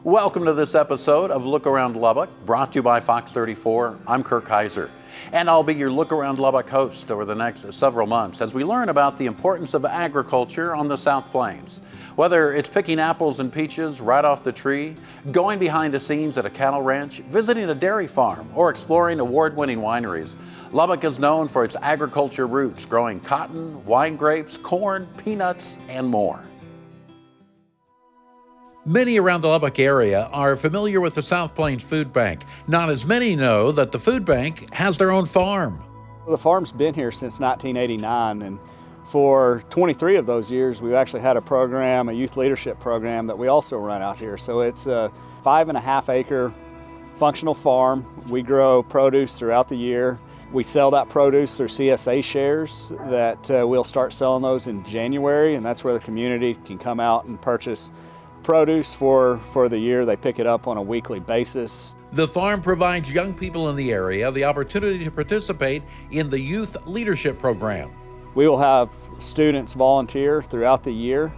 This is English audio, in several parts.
Welcome to this episode of Look Around Lubbock, brought to you by Fox 34. I'm Kirk Heiser, and I'll be your Look Around Lubbock host over the next several months as we learn about the importance of agriculture on the South Plains. Whether it's picking apples and peaches right off the tree, going behind the scenes at a cattle ranch, visiting a dairy farm, or exploring award-winning wineries, Lubbock is known for its agriculture roots, growing cotton, wine grapes, corn, peanuts, and more. Many around the Lubbock area are familiar with the South Plains Food Bank. Not as many know that the food bank has their own farm. The farm's been here since 1989, and for 23 of those years, we've actually had a program, a youth leadership program that we also run out here. So it's a 5.5 acre functional farm. We grow produce throughout the year. We sell that produce through CSA shares that we'll start selling those in January, and that's where the community can come out and purchase produce for the year. They pick it up on a weekly basis. The farm provides young people in the area the opportunity to participate in the youth leadership program. We will have students volunteer throughout the year,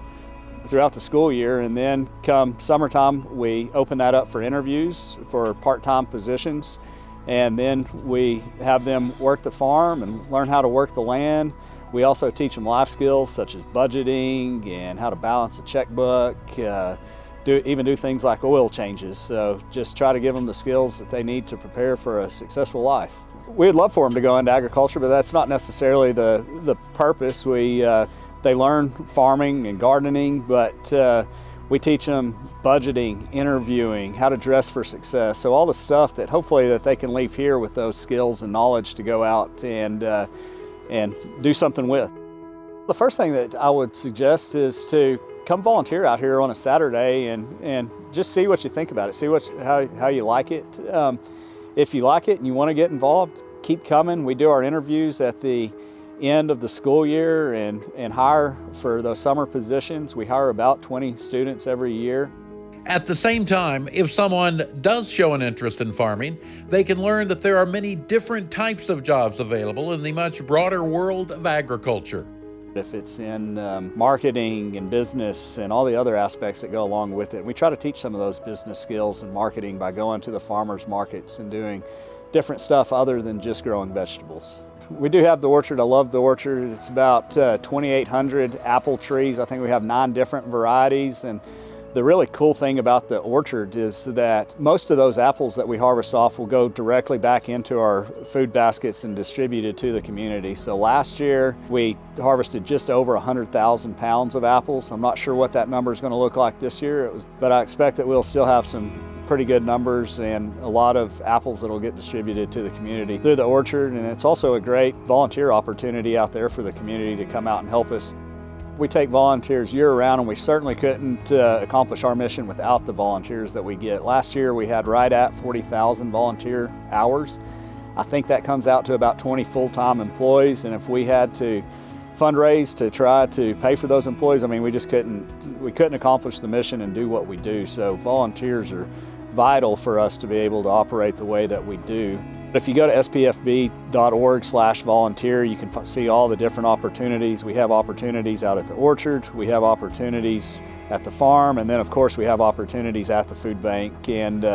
throughout the school year, and then come summertime, we open that up for interviews for part-time positions, and then we have them work the farm and learn how to work the land. We also teach them life skills such as budgeting and how to balance a checkbook, even do things like oil changes. So just try to give them the skills that they need to prepare for a successful life. We'd love for them to go into agriculture, but that's not necessarily the purpose. They learn farming and gardening, but we teach them budgeting, interviewing, how to dress for success. So all the stuff that hopefully that they can leave here with those skills and knowledge to go out and do something with. The first thing that I would suggest is to come volunteer out here on a Saturday and just see what you think about it, see how you like it. If you like it and you want to get involved, keep coming. We do our interviews at the end of the school year and hire for those summer positions. We hire about 20 students every year. At the same time, if someone does show an interest in farming, they can learn that there are many different types of jobs available in the much broader world of agriculture. If it's in marketing and business and all the other aspects that go along with it, we try to teach some of those business skills and marketing by going to the farmers markets and doing different stuff other than just growing vegetables. We do have the orchard. I love the orchard. It's about 2,800 apple trees. I think we have 9 different varieties. And the really cool thing about the orchard is that most of those apples that we harvest off will go directly back into our food baskets and distributed to the community. So last year we harvested just over 100,000 pounds of apples. I'm not sure what that number is going to look like this year, but I expect that we'll still have some pretty good numbers and a lot of apples that will get distributed to the community through the orchard. And it's also a great volunteer opportunity out there for the community to come out and help us. We take volunteers year-round, and we certainly couldn't accomplish our mission without the volunteers that we get. Last year we had right at 40,000 volunteer hours. I think that comes out to about 20 full-time employees, and if we had to fundraise to try to pay for those employees, I mean, we couldn't accomplish the mission and do what we do. So volunteers are vital for us to be able to operate the way that we do. If you go to spfb.org/volunteer, you can see all the different opportunities. We have opportunities out at the orchard, we have opportunities at the farm, and then of course we have opportunities at the food bank. And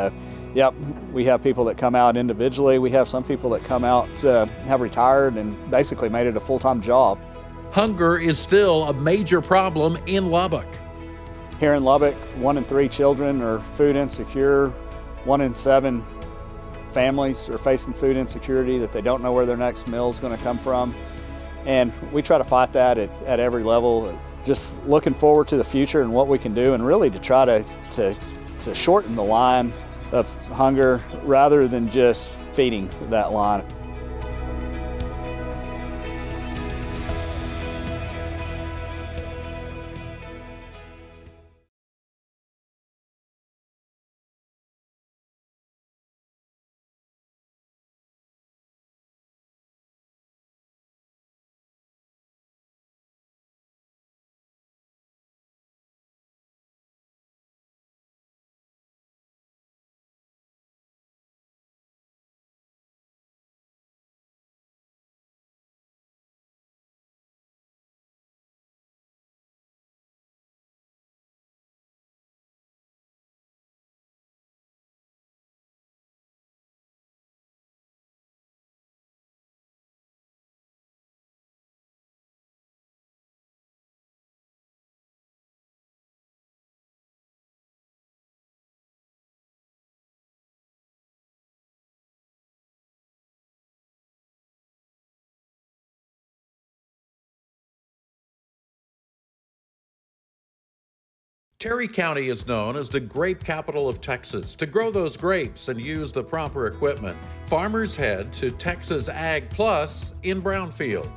we have people that come out individually. We have some people that come out, have retired and basically made it a full-time job. Hunger is still a major problem in Lubbock. Here in Lubbock, 1 in 3 children are food insecure. 1 in 7 families are facing food insecurity, that they don't know where their next meal is going to come from. And we try to fight that at every level, just looking forward to the future and what we can do, and really to try to shorten the line of hunger rather than just feeding that line. Terry County is known as the grape capital of Texas. To grow those grapes and use the proper equipment, farmers head to Texas Ag Plus in Brownfield.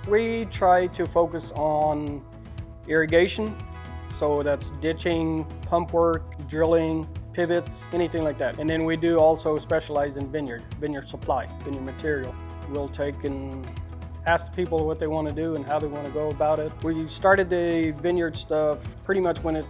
We try to focus on irrigation, so that's ditching, pump work, drilling, pivots, anything like that. And then we do also specialize in vineyard supply, vineyard material. We'll take and ask people what they want to do and how they want to go about it. We started the vineyard stuff pretty much when it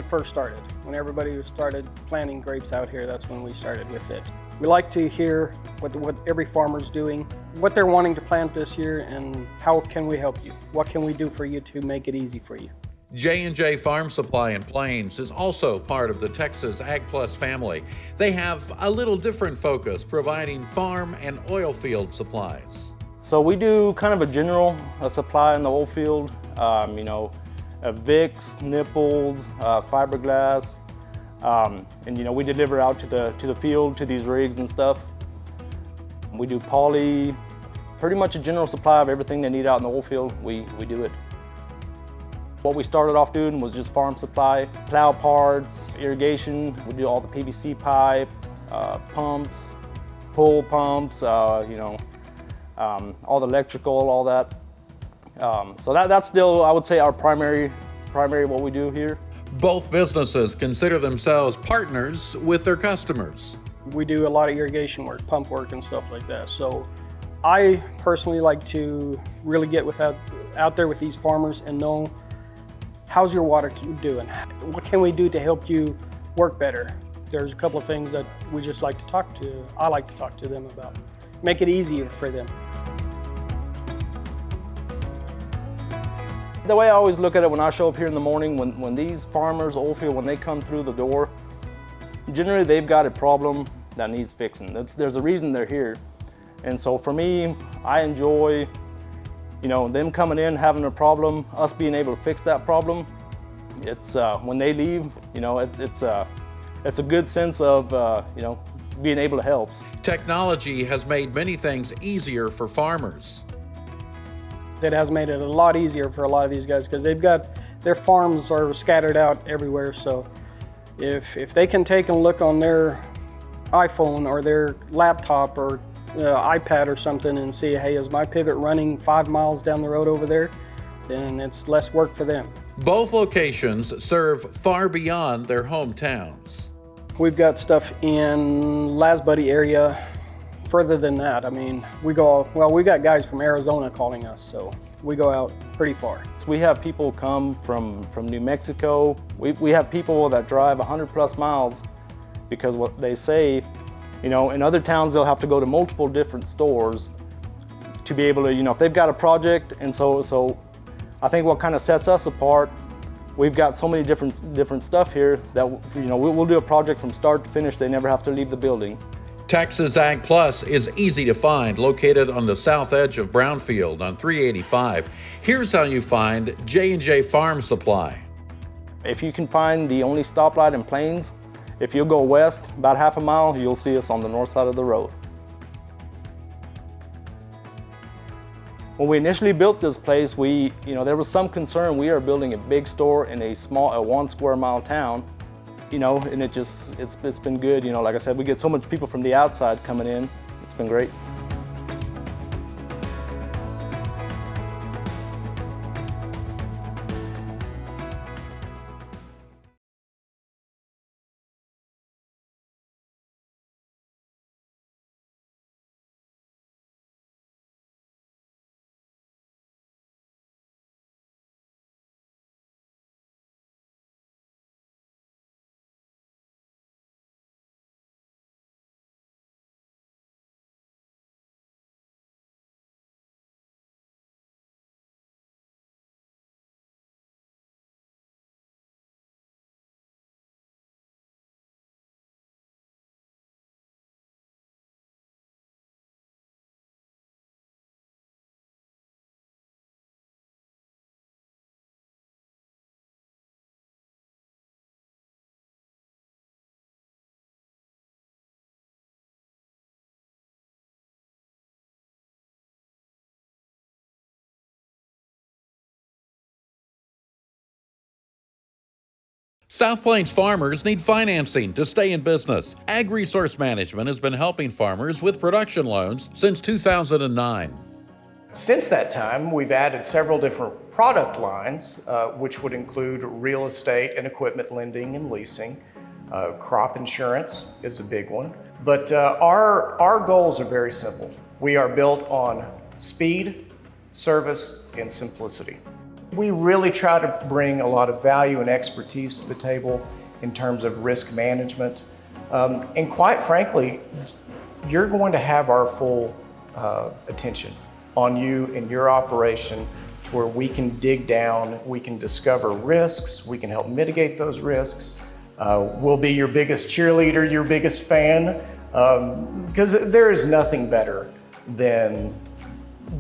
first started. When everybody started planting grapes out here, that's when we started with it. We like to hear what every farmer's doing, what they're wanting to plant this year, and how can we help you? What can we do for you to make it easy for you? J&J Farm Supply in Plains is also part of the Texas Ag Plus family. They have a little different focus, providing farm and oil field supplies. So we do kind of a general supply in the oil field, Vicks, nipples, fiberglass, and we deliver out to the field, to these rigs and stuff. We do poly, pretty much a general supply of everything they need out in the oil field. We do it. What we started off doing was just farm supply, plow parts, irrigation. We do all the PVC pipe, pumps, pull pumps, all the electrical, all that. So that's still, I would say, our primary what we do here. Both businesses consider themselves partners with their customers. We do a lot of irrigation work, pump work and stuff like that. So I personally like to really get out there with these farmers and know, how's your water doing? What can we do to help you work better? There's a couple of things that we just like to I like to talk to them about. Make it easier for them. The way I always look at it when I show up here in the morning, when these farmers, oil field, when they come through the door, generally they've got a problem that needs fixing. There's a reason they're here. And so for me, I enjoy them coming in, having a problem, us being able to fix that problem. It's when they leave, it's a good sense of being able to help. Technology has made many things easier for farmers. It has made it a lot easier for a lot of these guys because their farms are scattered out everywhere. So if they can take and look on their iPhone or their laptop or iPad or something and see, hey, is my pivot running 5 miles down the road over there? Then it's less work for them. Both locations serve far beyond their hometowns. We've got stuff in Lasbuddy area. Further than that, I mean, we got guys from Arizona calling us, so we go out pretty far. We have people come from New Mexico. We have people that drive 100+ miles because what they say, in other towns they'll have to go to multiple different stores to be able to, if they've got a project. And so I think what kind of sets us apart, we've got so many different stuff here that we'll do a project from start to finish. They never have to leave the building. Texas Ag Plus is easy to find, located on the south edge of Brownfield on 385. Here's how you find J&J Farm Supply. If you can find the only stoplight in Plains, if you'll go west about half a mile, you'll see us on the north side of the road. When we initially built this place, there was some concern. We are building a big store in a 1 square mile town. And it's been good. Like I said, we get so much people from the outside coming in. It's been great. South Plains farmers need financing to stay in business. Ag Resource Management has been helping farmers with production loans since 2009. Since that time, we've added several different product lines, which would include real estate and equipment lending and leasing. Crop insurance is a big one. But our goals are very simple. We are built on speed, service, and simplicity. We really try to bring a lot of value and expertise to the table in terms of risk management. And quite frankly, you're going to have our full attention on you and your operation to where we can dig down, we can discover risks, we can help mitigate those risks. We'll be your biggest cheerleader, your biggest fan, because there is nothing better than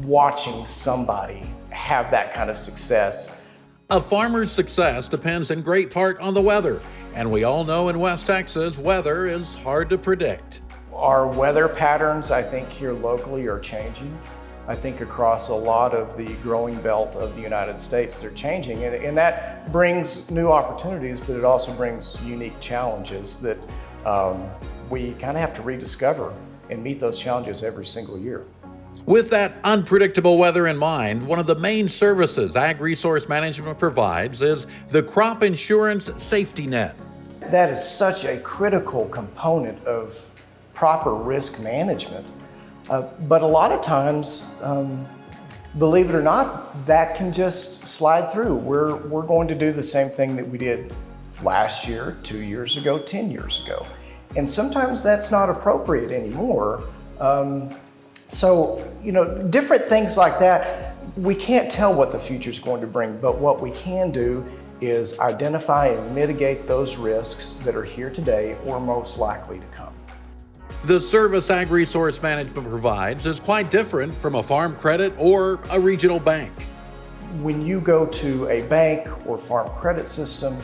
watching somebody have that kind of success. A farmer's success depends in great part on the weather, and we all know in West Texas, weather is hard to predict. Our weather patterns, I think, here locally are changing. I think across a lot of the growing belt of the United States, they're changing, and that brings new opportunities, but it also brings unique challenges that we kind of have to rediscover and meet those challenges every single year. With that unpredictable weather in mind, one of the main services Ag Resource Management provides is the crop insurance safety net. That is such a critical component of proper risk management. But a lot of times, believe it or not, that can just slide through. We're going to do the same thing that we did last year, 2 years ago, 10 years ago. And sometimes that's not appropriate anymore. So, different things like that, we can't tell what the future is going to bring, but what we can do is identify and mitigate those risks that are here today or most likely to come. The service Ag Resource Management provides is quite different from a farm credit or a regional bank. When you go to a bank or farm credit system,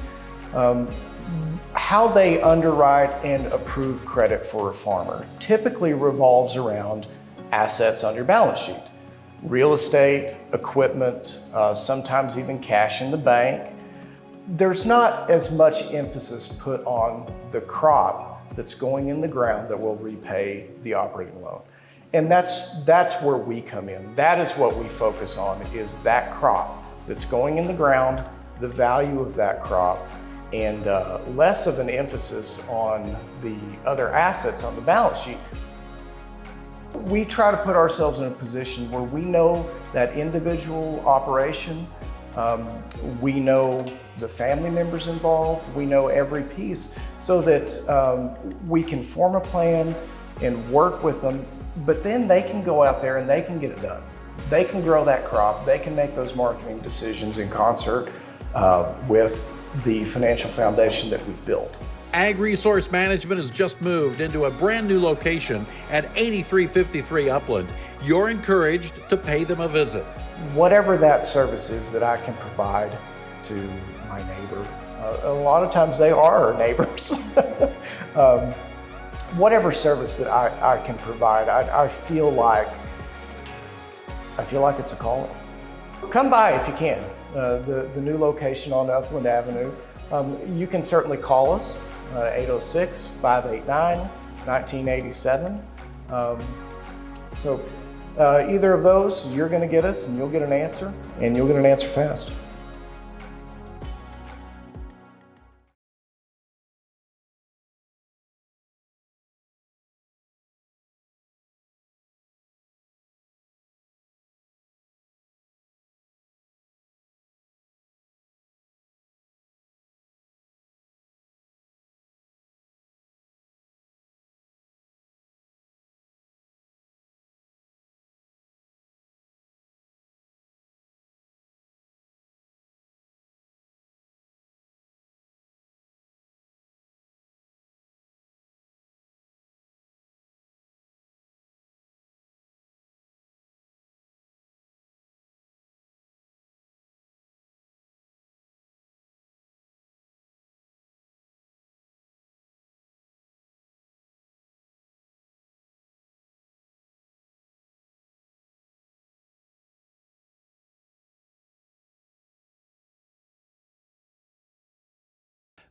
how they underwrite and approve credit for a farmer typically revolves around assets on your balance sheet. Real estate, equipment, sometimes even cash in the bank. There's not as much emphasis put on the crop that's going in the ground that will repay the operating loan. And that's where we come in. That is what we focus on, is that crop that's going in the ground, the value of that crop, and less of an emphasis on the other assets on the balance sheet. We try to put ourselves in a position where we know that individual operation, we know the family members involved, we know every piece, so that we can form a plan and work with them, but then they can go out there and they can get it done. They can grow that crop, they can make those marketing decisions in concert with the financial foundation that we've built. Ag Resource Management has just moved into a brand new location at 8353 Upland. You're encouraged to pay them a visit. Whatever that service is that I can provide to my neighbor, a lot of times they are our neighbors. Whatever service that I can provide, I feel like it's a calling. Come by if you can. The new location on Upland Avenue. You can certainly call us, 806-589-1987. So either of those, you're going to get us and you'll get an answer, and you'll get an answer fast.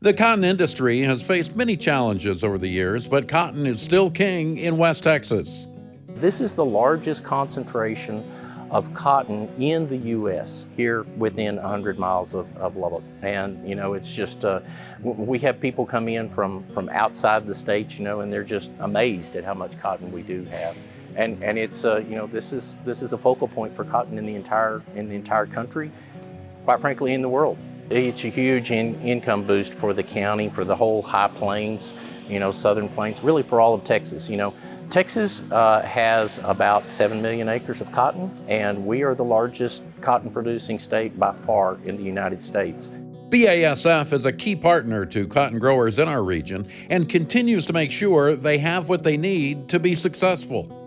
The cotton industry has faced many challenges over the years, but cotton is still king in West Texas. This is the largest concentration of cotton in the U.S. here within 100 miles of Lubbock. And, it's just, we have people come in from outside the state, and they're just amazed at how much cotton we do have. And it's, this is a focal point for cotton in the entire country, quite frankly, in the world. It's a huge income boost for the county, for the whole High Plains, Southern Plains, really for all of Texas. Texas has about 7 million acres of cotton, and we are the largest cotton producing state by far in the United States. BASF is a key partner to cotton growers in our region and continues to make sure they have what they need to be successful.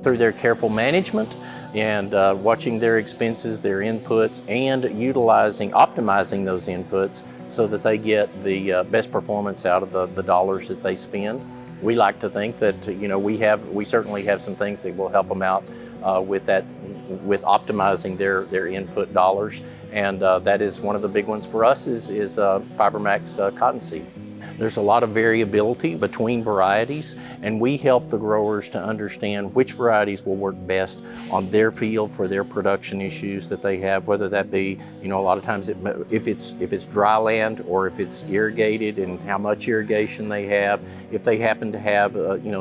Through their careful management and watching their expenses, their inputs, and optimizing those inputs so that they get the best performance out of the dollars that they spend. We like to think that we certainly have some things that will help them out with optimizing their input dollars, and that is one of the big ones for us is FiberMax cottonseed. There's a lot of variability between varieties, and we help the growers to understand which varieties will work best on their field for their production issues that they have, whether that be, a lot of times if it's dry land or if it's irrigated and how much irrigation they have. If they happen to have,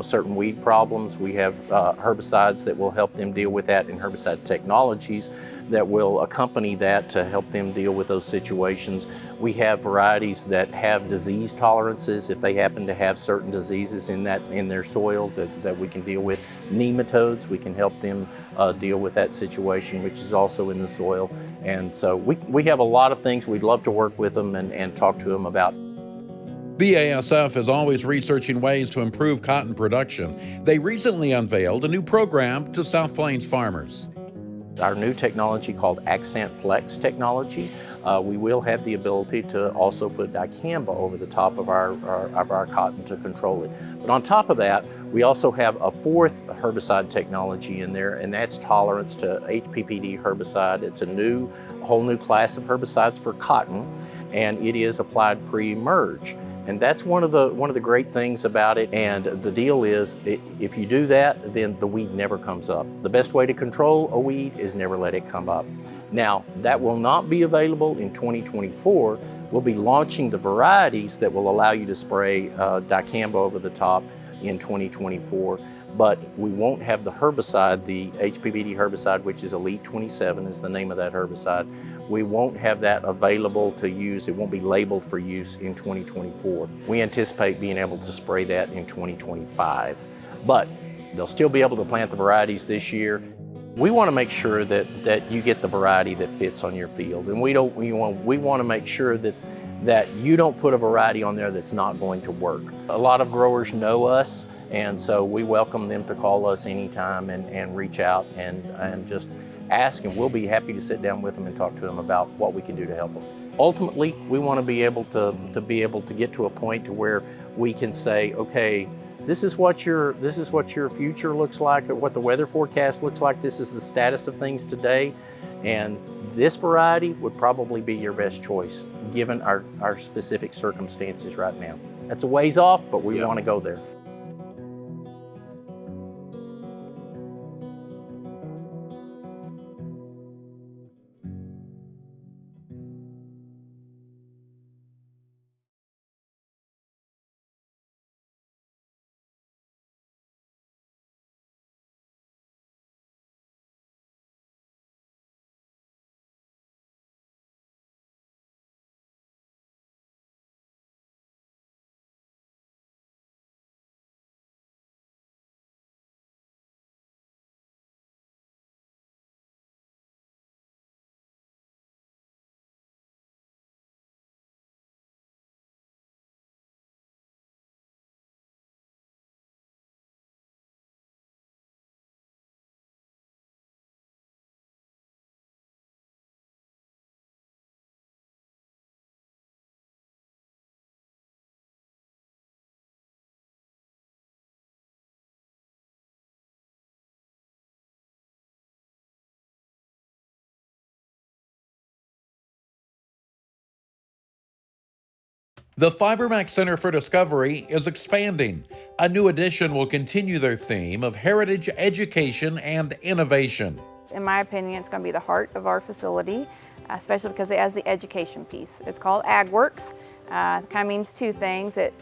certain weed problems, we have herbicides that will help them deal with that, and herbicide technologies that will accompany that to help them deal with those situations. We have varieties that have disease tolerances if they happen to have certain diseases in their soil that we can deal with. Nematodes, we can help them deal with that situation, which is also in the soil. And so we have a lot of things. We'd love to work with them and talk to them about. BASF is always researching ways to improve cotton production. They recently unveiled a new program to South Plains farmers. Our new technology called Accent Flex technology, we will have the ability to also put dicamba over the top of our cotton to control it. But on top of that, we also have a fourth herbicide technology in there, and that's tolerance to HPPD herbicide. It's a whole new class of herbicides for cotton, and it is applied pre-emerge. And that's one of the great things about it. And the deal is, if you do that, then the weed never comes up. The best way to control a weed is never let it come up. Now, that will not be available in 2024. We'll be launching the varieties that will allow you to spray dicamba over the top in 2024. But we won't have the herbicide, the HPPD herbicide, which is Elite 27 is the name of that herbicide. We won't have that available to use. It won't be labeled for use in 2024. We anticipate being able to spray that in 2025. But they'll still be able to plant the varieties this year. We want to make sure that you get the variety that fits on your field. And we want to make sure that you don't put a variety on there that's not going to work. A lot of growers know us, and so we welcome them to call us anytime and reach out and just ask, and we'll be happy to sit down with them and talk to them about what we can do to help them. Ultimately, we want to be able to get to a point to where we can say, okay, this is what your future looks like, or what the weather forecast looks like. This is the status of things today, and this variety would probably be your best choice given our specific circumstances right now. That's a ways off, but we want to go there. The FiberMax Center for Discovery is expanding. A new edition will continue their theme of heritage education and innovation. In my opinion, it's going to be the heart of our facility, especially because it has the education piece. It's called AgWorks. It kind of means two things. It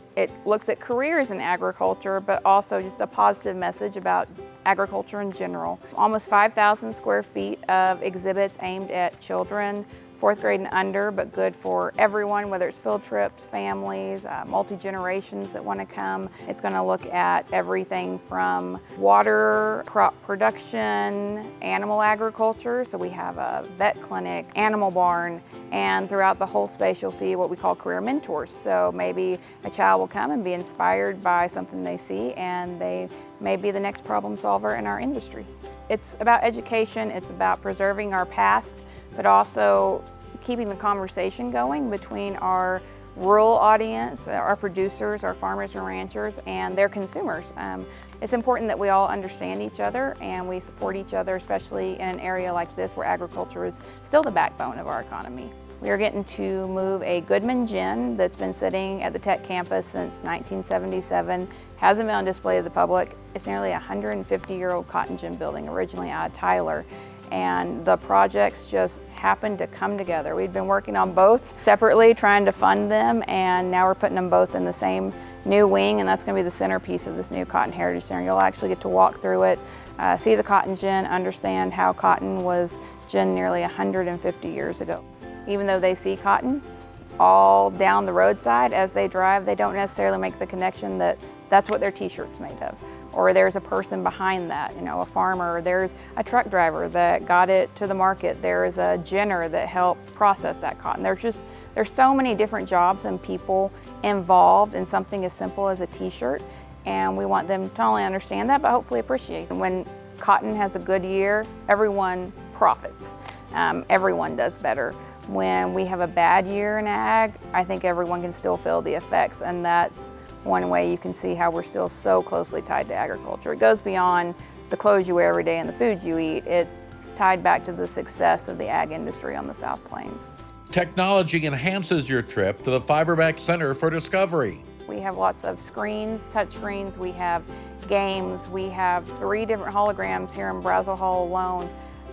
looks at careers in agriculture, but also just a positive message about agriculture in general. Almost 5,000 square feet of exhibits aimed at children, 4th grade and under, but good for everyone, whether it's field trips, families, multi-generations that want to come. It's going to look at everything from water, crop production, animal agriculture. So we have a vet clinic, animal barn, and throughout the whole space you'll see what we call career mentors. So maybe a child will come and be inspired by something they see, and they may be the next problem solver in our industry. It's about education, it's about preserving our past, but also keeping the conversation going between our rural audience, our producers, our farmers and ranchers, and their consumers. It's important that we all understand each other and we support each other, especially in an area like this where agriculture is still the backbone of our economy. We are getting to move a Goodman gin that's been sitting at the Tech campus since 1977, hasn't been on display to the public. It's nearly a 150-year-old cotton gin building, originally out of Tyler. And the projects just happened to come together. We'd been working on both separately, trying to fund them, and now we're putting them both in the same new wing, and that's going to be the centerpiece of this new Cotton Heritage Center. You'll actually get to walk through it, see the cotton gin, understand how cotton was gin nearly 150 years ago. Even though they see cotton all down the roadside as they drive, they don't necessarily make the connection that that's what their t-shirt's made of. Or there's a person behind that, a farmer, there's a truck driver that got it to the market, there is a ginner that helped process that cotton. There's so many different jobs and people involved in something as simple as a t-shirt, and we want them to not only understand that, but hopefully appreciate it. When cotton has a good year, everyone profits. Everyone does better. When we have a bad year in ag, I think everyone can still feel the effects, and that's one way you can see how we're still so closely tied to agriculture. It goes beyond the clothes you wear every day and the foods you eat. It's tied back to the success of the ag industry on the South Plains. Technology enhances your trip to the FiberMax Center for Discovery. We have lots of screens, touch screens, we have games, we have 3 different holograms here in Brazil Hall alone.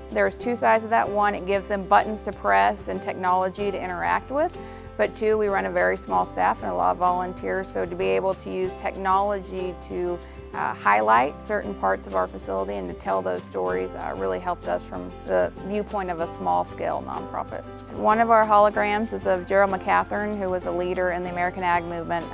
There's 2 sides of that. One, it gives them buttons to press and technology to interact with. But 2, we run a very small staff and a lot of volunteers, so to be able to use technology to highlight certain parts of our facility and to tell those stories really helped us from the viewpoint of a small-scale nonprofit. One of our holograms is of Gerald McCathern, who was a leader in the American Ag Movement.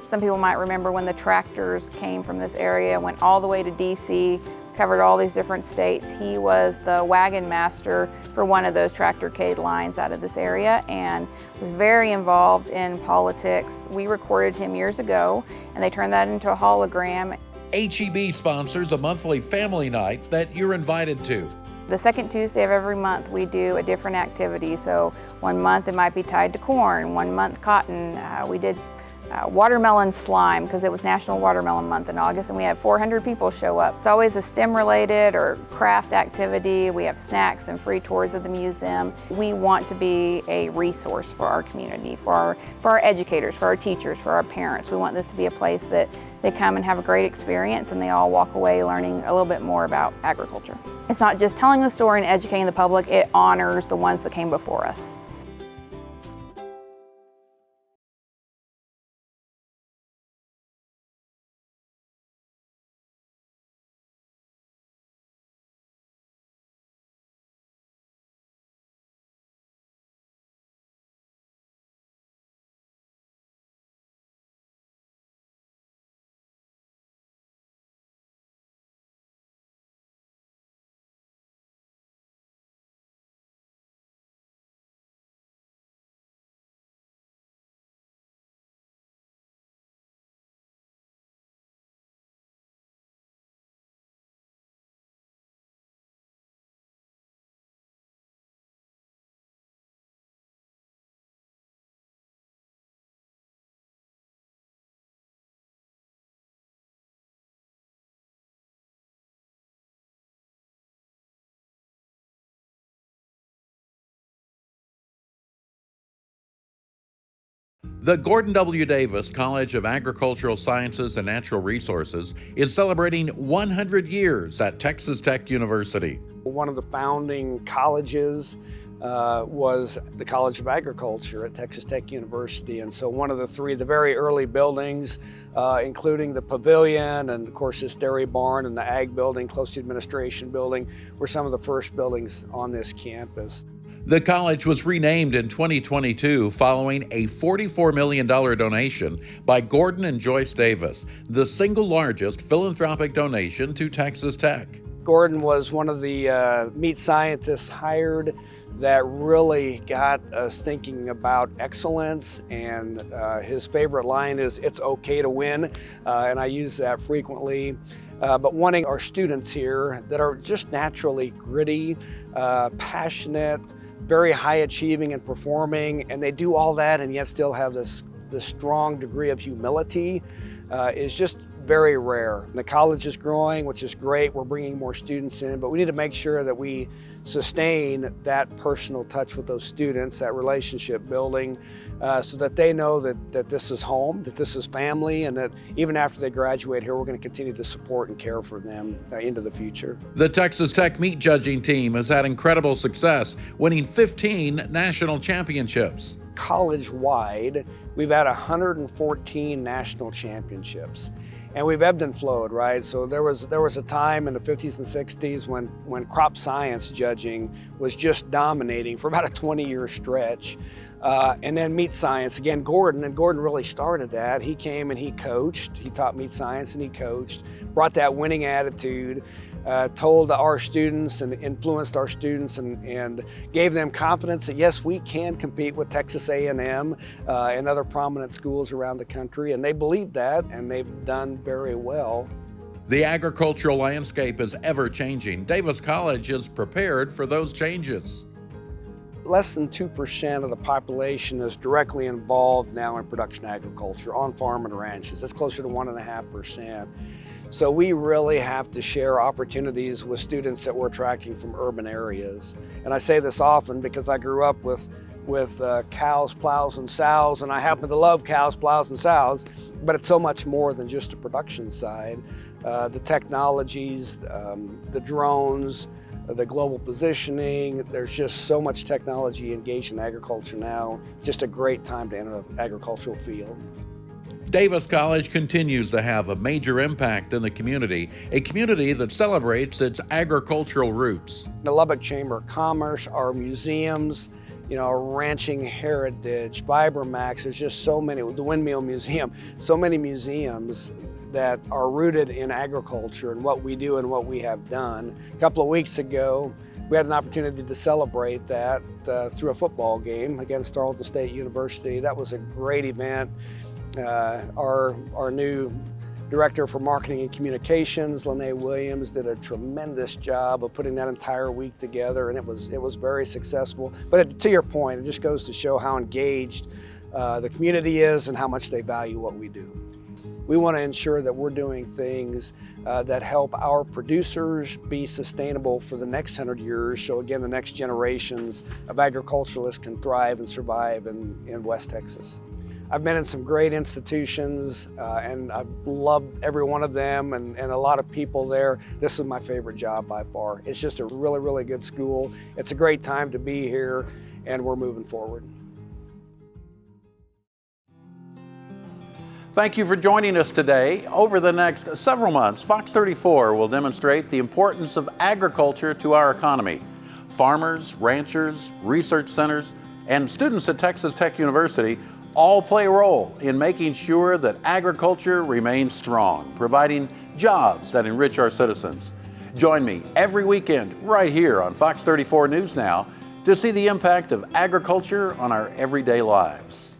Some people might remember when the tractors came from this area, went all the way to DC, covered all these different states. He was the wagon master for one of those tractorcade lines out of this area and was very involved in politics. We recorded him years ago and they turned that into a hologram. HEB sponsors a monthly family night that you're invited to. The second Tuesday of every month we do a different activity. So one month it might be tied to corn, one month cotton. We did watermelon slime because it was National Watermelon Month in August, and we had 400 people show up. It's always a STEM related or craft activity. We have snacks and free tours of the museum. We want to be a resource for our community, for our educators, for our teachers, for our parents. We want this to be a place that they come and have a great experience and they all walk away learning a little bit more about agriculture. It's not just telling the story and educating the public, it honors the ones that came before us. The Gordon W. Davis College of Agricultural Sciences and Natural Resources is celebrating 100 years at Texas Tech University. One of the founding colleges was the College of Agriculture at Texas Tech University. And so one of the very early buildings, including the pavilion and of course this dairy barn and the ag building, close to the administration building, were some of the first buildings on this campus. The college was renamed in 2022 following a $44 million donation by Gordon and Joyce Davis, the single largest philanthropic donation to Texas Tech. Gordon was one of the meat scientists hired that really got us thinking about excellence, and his favorite line is, "It's okay to win," and I use that frequently. But wanting our students here that are just naturally gritty, passionate, very high achieving and performing, and they do all that and yet still have this strong degree of humility is just very rare. The college is growing, which is great. We're bringing more students in, but we need to make sure that we sustain that personal touch with those students, that relationship building, so that they know that this is home, that this is family, and that even after they graduate here, we're going to continue to support and care for them into the future. The Texas Tech meat judging team has had incredible success, winning 15 national championships. College-wide, we've had 114 national championships. And we've ebbed and flowed, right? So there was a time in the 50s and 60s when crop science judging was just dominating for about a 20-year stretch. And then meat science, again, Gordon really started that. He came and he coached. He taught meat science and he coached, brought that winning attitude, told our students and influenced our students and gave them confidence that yes, we can compete with Texas A&M and other prominent schools around the country. And they believed that, and they've done very well. The agricultural landscape is ever changing. Davis College is prepared for those changes. Less than 2% of the population is directly involved now in production agriculture, on farm and ranches. That's closer to 1.5%. So we really have to share opportunities with students that we're attracting from urban areas. And I say this often because I grew up with cows, plows, and sows, and I happen to love cows, plows, and sows, but it's so much more than just the production side. The technologies, the drones, the global positioning, there's just so much technology engaged in agriculture now. It's just a great time to enter the agricultural field. Davis College continues to have a major impact in the community, a community that celebrates its agricultural roots. The Lubbock Chamber of Commerce, our museums, our ranching heritage, FiberMax, there's just so many, the Windmill Museum, so many museums that are rooted in agriculture and what we do and what we have done. A couple of weeks ago, we had an opportunity to celebrate that through a football game against Tarleton State University. That was a great event. Our new Director for Marketing and Communications, Lene Williams, did a tremendous job of putting that entire week together, and it was very successful. But to your point, it just goes to show how engaged the community is and how much they value what we do. We want to ensure that we're doing things that help our producers be sustainable for the next 100 years, so again, the next generations of agriculturalists can thrive and survive in West Texas. I've been in some great institutions and I've loved every one of them and a lot of people there. This is my favorite job by far. It's just a really, really good school. It's a great time to be here and we're moving forward. Thank you for joining us today. Over the next several months, Fox 34 will demonstrate the importance of agriculture to our economy. Farmers, ranchers, research centers, and students at Texas Tech University all play a role in making sure that agriculture remains strong, providing jobs that enrich our citizens. Join me every weekend right here on Fox 34 News Now to see the impact of agriculture on our everyday lives.